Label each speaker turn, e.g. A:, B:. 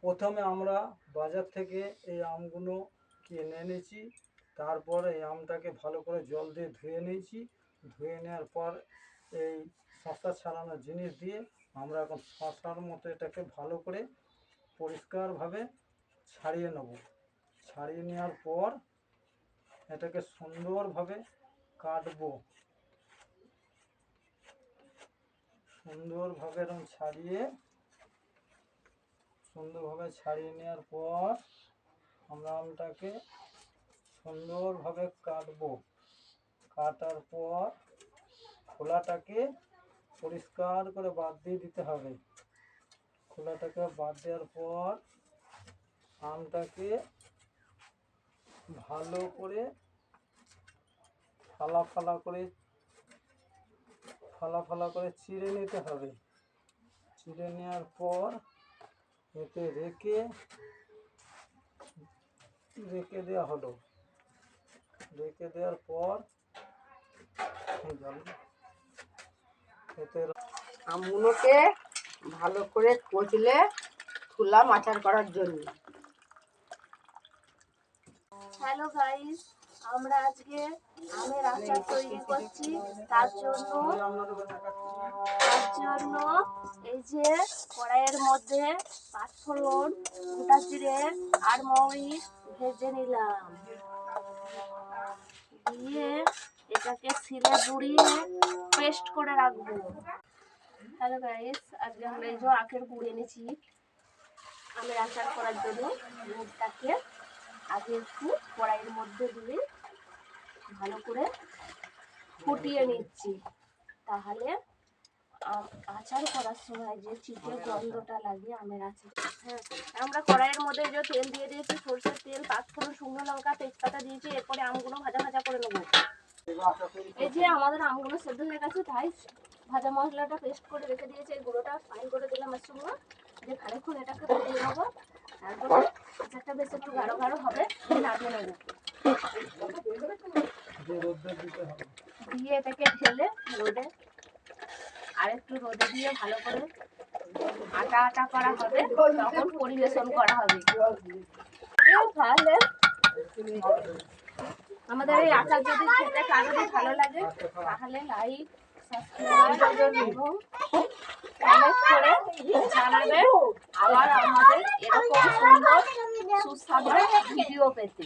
A: প্রথমে আমরা বাজার থেকে এই আমগুলো কিনে এনেছি। তারপর এই আমটাকে ভালো করে জল দিয়ে ধুয়ে নিয়েছি। ধুয়ে নেওয়ার পর এই শসা ছাড়ানোর জিনিস দিয়ে আমরা এখন শসার মতো এটাকে ভালো করে পরিষ্কারভাবে ছাড়িয়ে নেব। ছাড়িয়ে নেওয়ার পর এটাকে সুন্দরভাবে কাটবো। সুন্দরভাবে এরকম ছাড়িয়ে নেওয়ার পর আমরা আমটাকে সুন্দরভাবে কাটবো। কাটার পর খোলাটাকে পরিষ্কার করে বাদ দিয়ে দিতে হবে। খোলাটাকে বাদ দেওয়ার পর আমটাকে ভালো করে ফালা ফালা করে চিড়ে নিতে হবে। চিড়ে নেওয়ার পর এতে রেখে দেওয়া হলো। রেখে দেওয়ার পর এতে
B: আমগুলোকে ভালো করে কচলে তুলাম আচার করার জন্য।
C: হ্যালো গাইস, আমরা আজকে আমের আচার তৈরি করছি। তার জন্য এই যে কড়াইয়ের মধ্যে পাঁচফোড়ন, গোটা জিরে আর মরিচ ভেজে নিলাম। দিয়ে এটাকে শিলে গুঁড়িয়ে পেস্ট করে রাখবো। হ্যালো গাইস, আজকে আমরা এই যে আখের গুড় এনেছি আমের আচার করার জন্য। গুড়টাকে আগে একটু কড়াইয়ের মধ্যে দিয়ে ভালো করে ফুটিয়ে নিচ্ছি, তাহলে আচার করার সময় যে চিটে গন্ধটা লাগে আমের আচার। হ্যাঁ, আমরা কড়াইয়ের মধ্যে যে তেল দিয়ে দিয়েছি, সরষের তেল, পাঁচফোড়ন, শুকনো লঙ্কা, তেজপাতা দিয়েছি। এরপরে আমগুলো ভাজা করে নেবো। এই যে আমাদের আমগুলো সেদ্ধ হয়ে গেছে, তাই ভাজা মশলাটা পেস্ট করে রেখে দিয়েছি। এই গুঁড়োটা ফাইন করে দিলাম এর সঙ্গে। যে খানিকক্ষণ এটাকে ফুটিয়ে নেবো। তারপরে আচারটা বেশ একটু গাঢ় হবে, নামিয়ে নেবো। দিয়ে এটাকে ঢেলে রোদে আরেকটু রোদে দিয়ে ভালো করে আটা করা হবে, তখন পরিবেশন করা হবে। তাহলে আমাদের এই আচার যদি খেতে কারোর ভালো লাগে, তাহলে লাইক, সাবস্ক্রাইব এবং কমেন্ট করে জানাবেন আবার আমাদের এরকম সুন্দর সুস্বাদু ভিডিও পেতে।